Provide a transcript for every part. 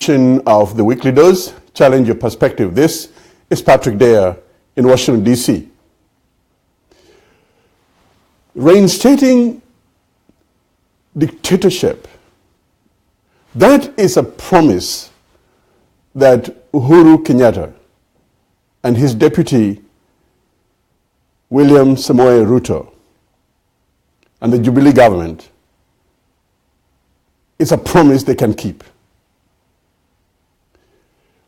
Of the Weekly Dose, Challenge Your Perspective. This is Patrick Dare in Washington, D.C. Reinstating dictatorship. That is a promise that Uhuru Kenyatta and his deputy, William Samoei Ruto, and the Jubilee government, is a promise they can keep.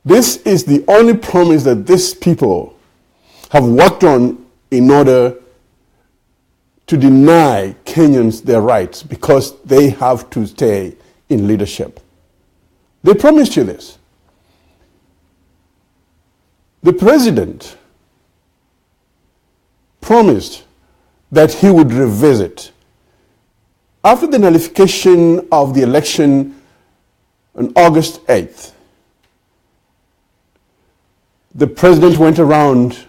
This is the only promise that these people have worked on in order to deny Kenyans their rights because they have to stay in leadership. They promised you this. The president promised that he would revisit. After the nullification of the election on August 8th, the president went around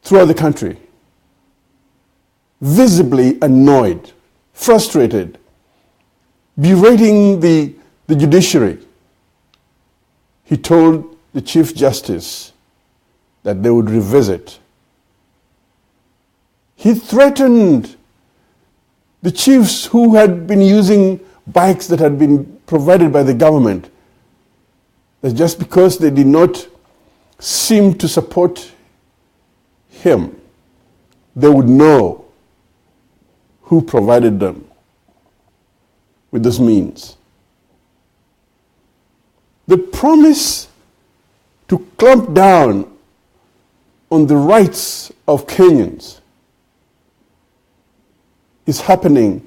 throughout the country, visibly annoyed, frustrated, berating the judiciary. He told the Chief Justice that they would revisit. He threatened the chiefs who had been using bikes that had been provided by the government, that just because they did not seem to support him, they would know who provided them with those means. The promise to clamp down on the rights of Kenyans is happening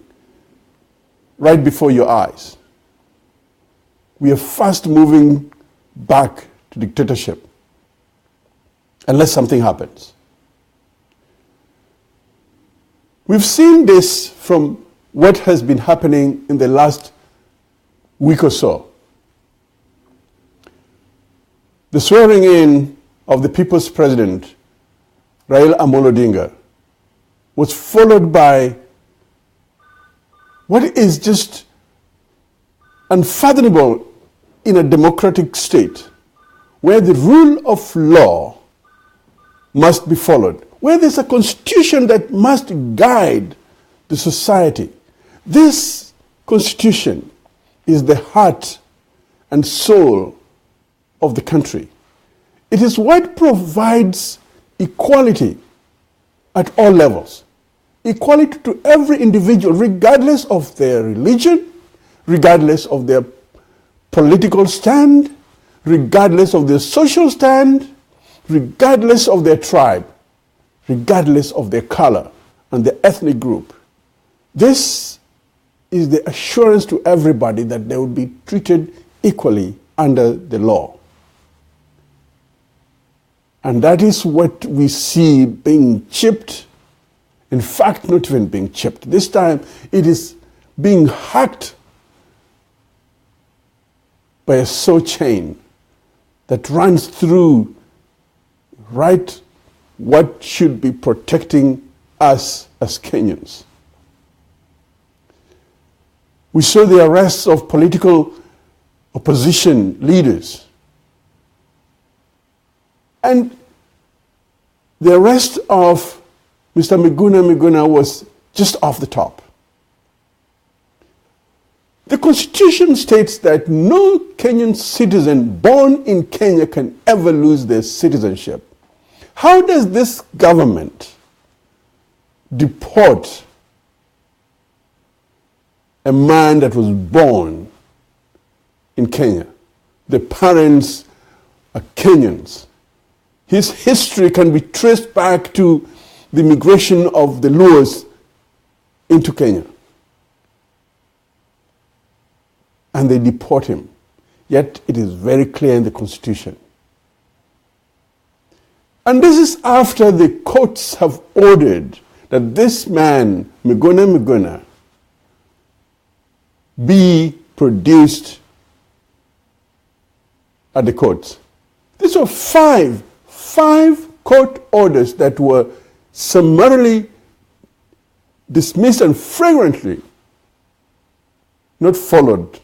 right before your eyes. We are fast moving back to dictatorship unless something happens. We've seen this from what has been happening in the last week or so. The swearing in of the people's president, Raila Amollo Odinga, was followed by what is just unfathomable in a democratic state, where the rule of law must be followed, where there's a constitution that must guide the society. This constitution is the heart and soul of the country. It is what provides equality at all levels. Equality to every individual, regardless of their religion, regardless of their political stand, regardless of their social stand, regardless of their tribe, regardless of their color and their ethnic group. This is the assurance to everybody that they will be treated equally under the law. And that is what we see being chipped. In fact, not even being chipped. This time, it is being hacked by a saw chain that runs through right what should be protecting us as Kenyans. We saw the arrests of political opposition leaders. And the arrest of Mr. Miguna was just off the top. The Constitution states that no Kenyan citizen born in Kenya can ever lose their citizenship. How does this government deport a man that was born in Kenya? The parents are Kenyans. His history can be traced back to the migration of the Luos into Kenya. And they deport him. Yet it is very clear in the Constitution. And this is after the courts have ordered that this man, Miguna, be produced at the courts. These were five court orders that were summarily dismissed and flagrantly not followed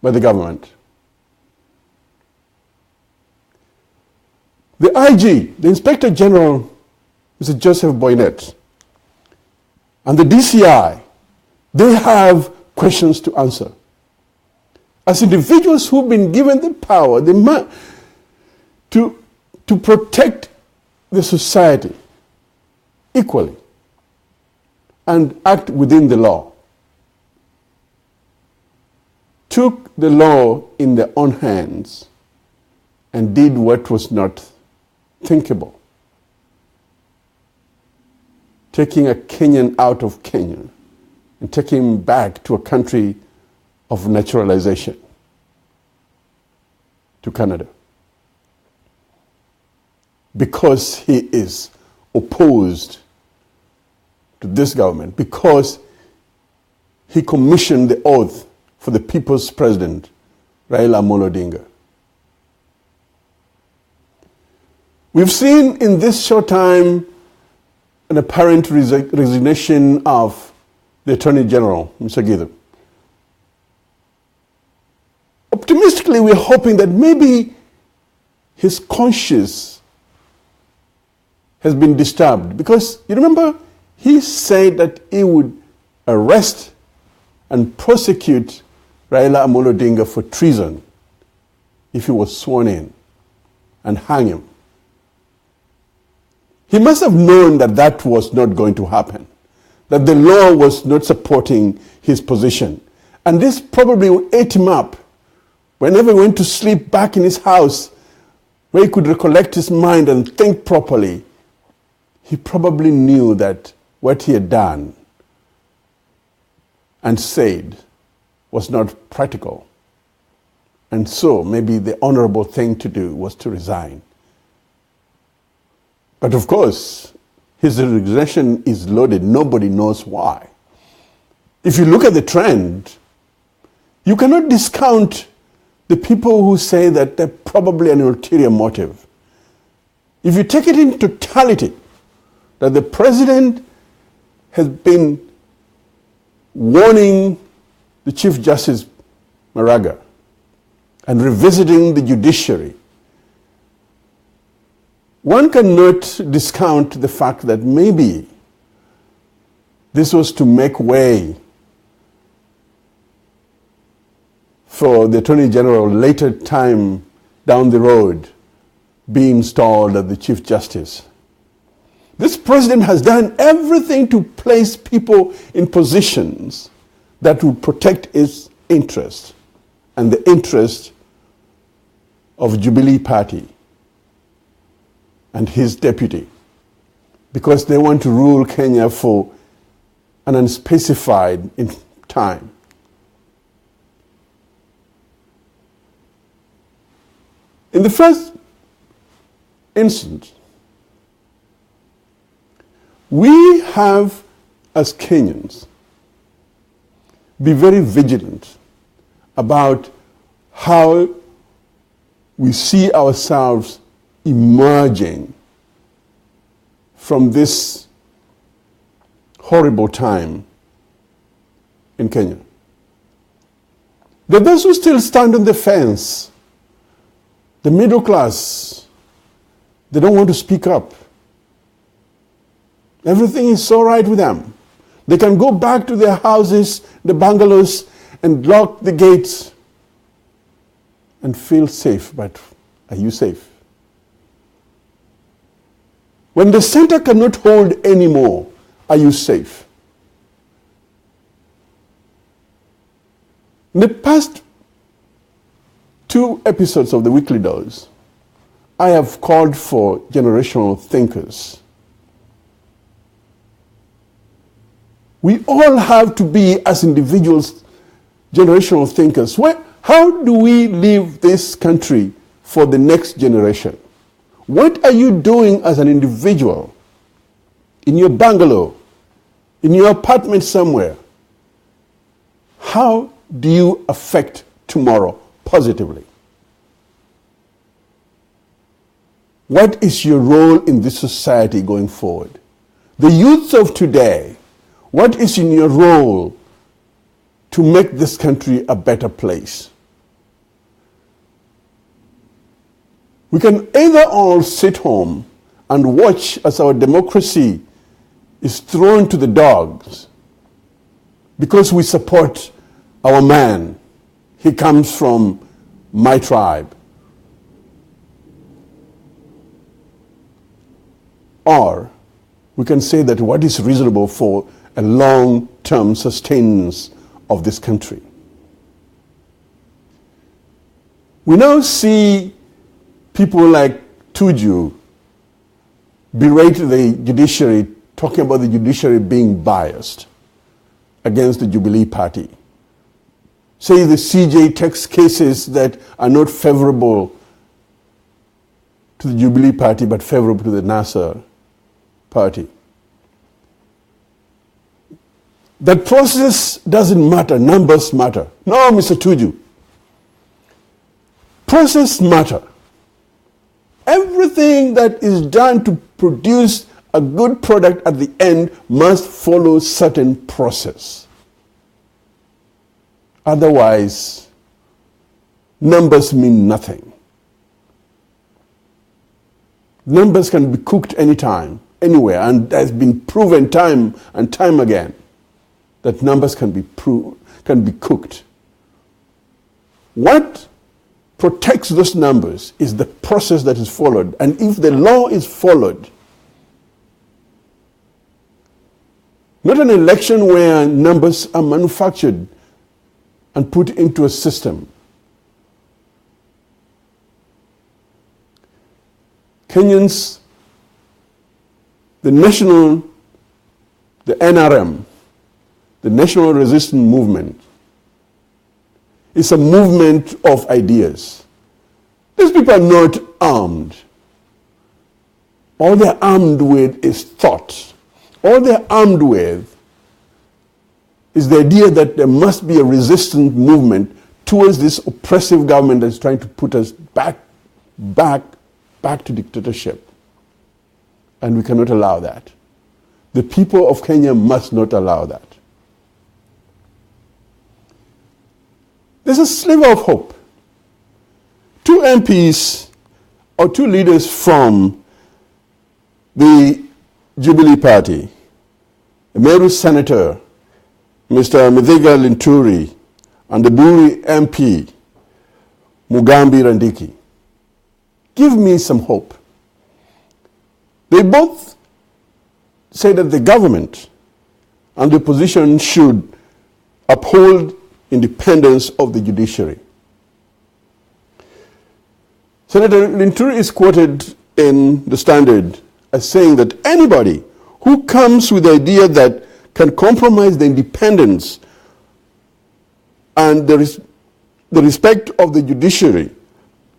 by the government. The IG, the Inspector General, Mr. Joseph Boynet, and the DCI, they have questions to answer. As individuals who've been given the power to protect the society equally and act within the law, took the law in their own hands and did what was not thinkable. Taking a Kenyan out of Kenya and taking him back to a country of naturalization, to Canada, because he is opposed to this government, because he commissioned the oath for the people's president, Raila Amollo Odinga. We've seen in this short time an apparent resignation of the Attorney General, Mr. Githu. Optimistically, we're hoping that maybe his conscience has been disturbed, because you remember he said that he would arrest and prosecute Raila Amollo Odinga for treason if he was sworn in and hang him. He must have known that that was not going to happen, that the law was not supporting his position. And this probably ate him up. Whenever he went to sleep back in his house, where he could recollect his mind and think properly, he probably knew that what he had done and said was not practical. And so maybe the honorable thing to do was to resign. But of course, his resignation is loaded. Nobody knows why. If you look at the trend, you cannot discount the people who say that they're probably an ulterior motive. If you take it in totality, that the president has been warning the Chief Justice Maraga and revisiting the judiciary, one cannot discount the fact that maybe this was to make way for the Attorney General later time down the road be installed as the Chief Justice. This president has done everything to place people in positions that will protect his interest and the interest of Jubilee Party and his deputy, because they want to rule Kenya for an unspecified time. In the first instance, we have, as Kenyans, be very vigilant about how we see ourselves emerging from this horrible time in Kenya. There are those who still stand on the fence. The middle class, they don't want to speak up. Everything is all right with them. They can go back to their houses, the bungalows, and lock the gates and feel safe. But are you safe? When the center cannot hold anymore, are you safe? In the past 2 episodes of the Weekly Dose, I have called for generational thinkers. We all have to be, as individuals, generational thinkers. How do we leave this country for the next generation? What are you doing as an individual in your bungalow, in your apartment somewhere? How do you affect tomorrow positively? What is your role in this society going forward? The youths of today, what is in your role to make this country a better place? We can either all sit home and watch as our democracy is thrown to the dogs because we support our man. He comes from my tribe. Or we can say that what is reasonable for a long-term sustenance of this country. We now see people like Tuju berate the judiciary, talking about the judiciary being biased against the Jubilee Party. Say the CJ takes cases that are not favorable to the Jubilee Party but favorable to the Nasser Party. That process doesn't matter, numbers matter. No, Mr. Tuju. Process matter. Everything that is done to produce a good product at the end must follow certain process. Otherwise, numbers mean nothing. Numbers can be cooked anytime, anywhere, and it has been proven time and time again that numbers can be cooked. What protects those numbers is the process that is followed. And if the law is followed, not an election where numbers are manufactured and put into a system. Kenyans, the NRM, the National Resistance Movement, is a movement of ideas. These people are not armed. All they're armed with is thought. All they're armed with is the idea that there must be a resistant movement towards this oppressive government that's trying to put us back to dictatorship. And we cannot allow that. The people of Kenya must not allow that. There's a sliver of hope. Two MPs or two leaders from the Jubilee Party, a Meru Senator, Mr. Muthiga Linturi, and the Buri MP, Mugambi Randiki, give me some hope. They both say that the government and the opposition should uphold independence of the judiciary. Senator Linturi is quoted in the Standard as saying that anybody who comes with the idea that can compromise the independence and the respect of the judiciary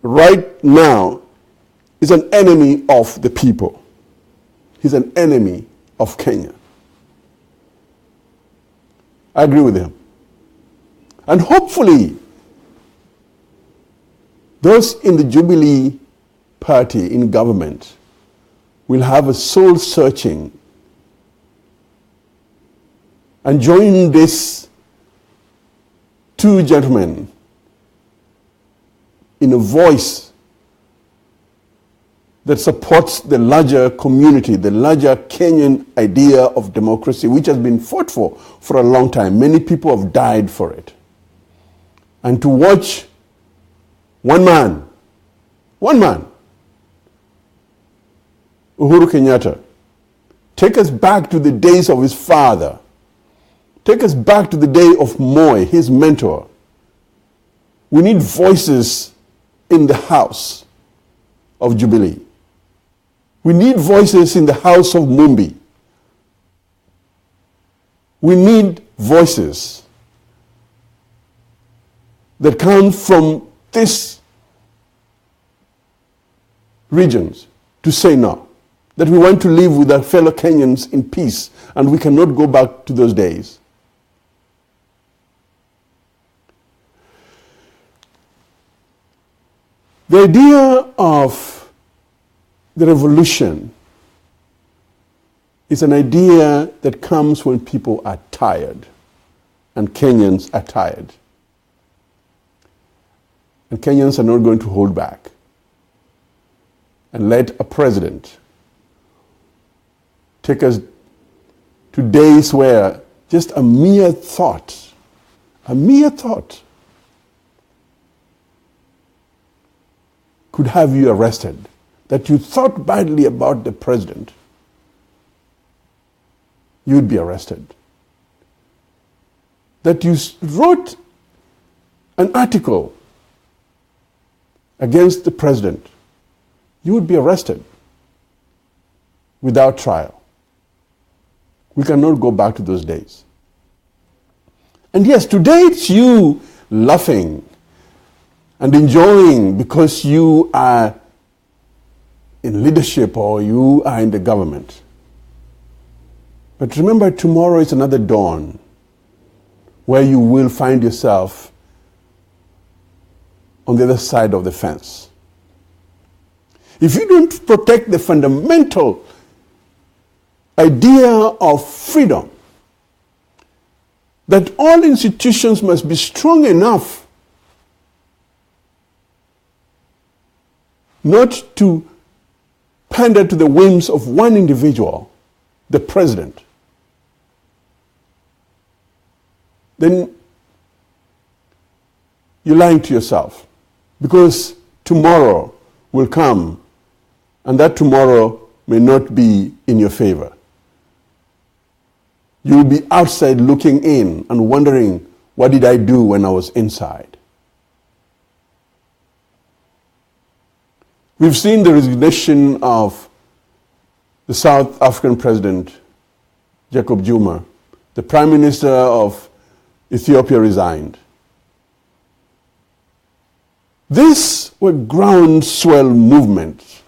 right now is an enemy of the people. He's an enemy of Kenya. I agree with him. And hopefully, those in the Jubilee Party in government will have a soul searching and join these two gentlemen in a voice that supports the larger community, the larger Kenyan idea of democracy, which has been fought for a long time. Many people have died for it. And to watch one man, Uhuru Kenyatta, take us back to the days of his father, take us back to the day of Moi, his mentor. We need voices in the house of Jubilee. We need voices in the house of Mumbi. We need voices that come from these regions to say no, that we want to live with our fellow Kenyans in peace, and we cannot go back to those days. The idea of the revolution is an idea that comes when people are tired, and Kenyans are tired. And Kenyans are not going to hold back. and let a president take us to days where just a mere thought could have you arrested, that you thought badly about the president, you would be arrested. That you wrote an article against the president, you would be arrested without trial. We cannot go back to those days. And yes, today it's you laughing and enjoying because you are in leadership or you are in the government. But remember, tomorrow is another dawn where you will find yourself on the other side of the fence. If you don't protect the fundamental idea of freedom, that all institutions must be strong enough not to pander to the whims of one individual, the president, then you're lying to yourself, because tomorrow will come and that tomorrow may not be in your favor. You will be outside looking in and wondering, what did I do when I was inside? We've seen the resignation of the South African president, Jacob Zuma. The Prime Minister of Ethiopia resigned. These were groundswell movements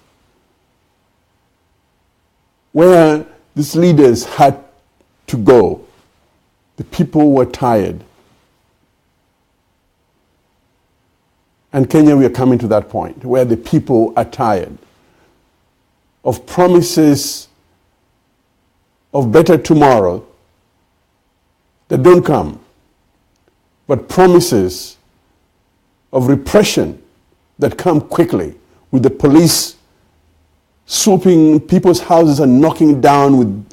where these leaders had to go. The people were tired. And Kenya, we are coming to that point where the people are tired of promises of better tomorrow that don't come, but promises of repression that come quickly, with the police swooping people's houses and knocking down with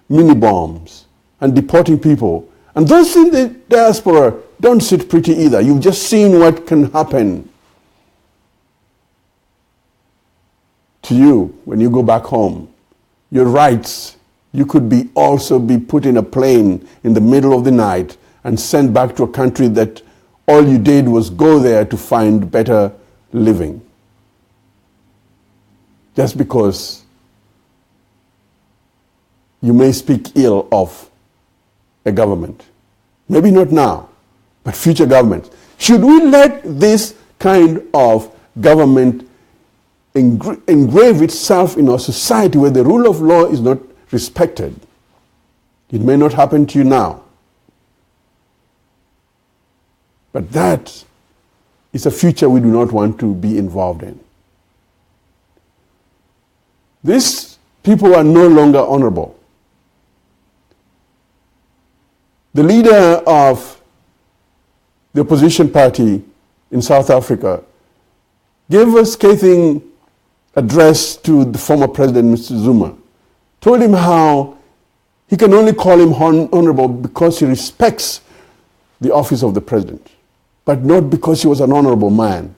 mini bombs and deporting people. And those in the diaspora don't sit pretty either. You've just seen what can happen to you when you go back home. Your rights, you could be also be put in a plane in the middle of the night and sent back to a country that all you did was go there to find better living. Just because you may speak ill of a government. Maybe not now, but future governments. Should we let this kind of government engrave itself in our society where the rule of law is not respected? It may not happen to you now, but that is a future we do not want to be involved in. These people are no longer honorable. The leader of the opposition party in South Africa gave a scathing address to the former president, Mr. Zuma, told him how he can only call him honorable because he respects the office of the president, but not because he was an honorable man.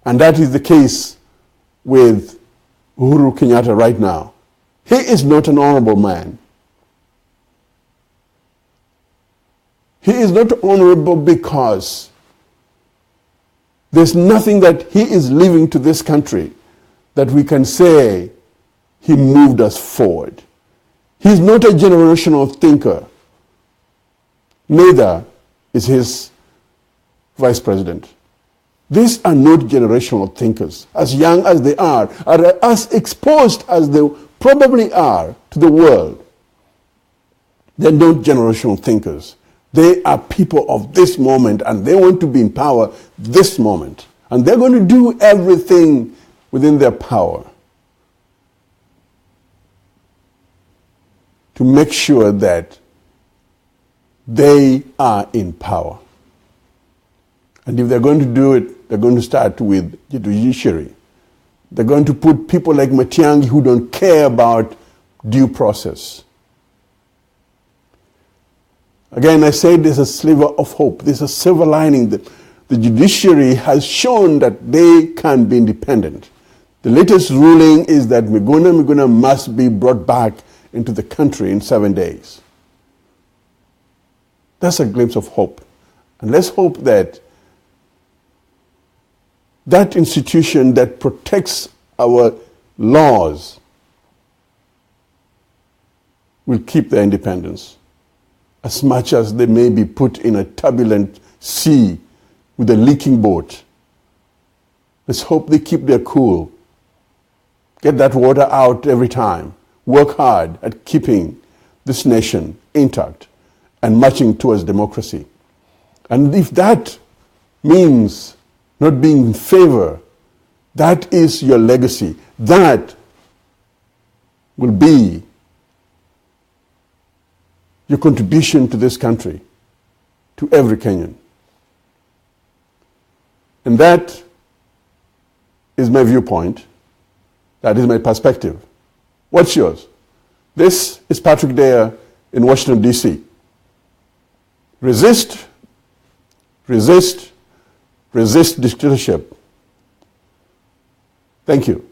And that is the case with Uhuru Kenyatta right now. He is not an honorable man. He is not honorable because there's nothing that he is leaving to this country that we can say he moved us forward. He's not a generational thinker. Neither is his vice president. These are not generational thinkers. As young as they are as exposed as they probably are to the world, they're not generational thinkers. They are people of this moment, and they want to be in power this moment. And they're going to do everything within their power to make sure that they are in power. And if they're going to do it, they're going to start with the judiciary. They're going to put people like Matiang'i who don't care about due process. Again, I say there's a sliver of hope. There's a silver lining. The judiciary has shown that they can be independent. The latest ruling is that Miguna must be brought back into the country in 7 days. That's a glimpse of hope. And let's hope that that institution that protects our laws will keep their independence, as much as they may be put in a turbulent sea with a leaking boat. Let's hope they keep their cool. Get that water out every time. Work hard at keeping this nation intact and marching towards democracy. And if that means not being in favor, that is your legacy. That will be your contribution to this country, to every Kenyan. And that is my viewpoint. That is my perspective. What's yours? This is Patrick Dare in Washington, D.C. Resist, resist, resist dictatorship. Thank you.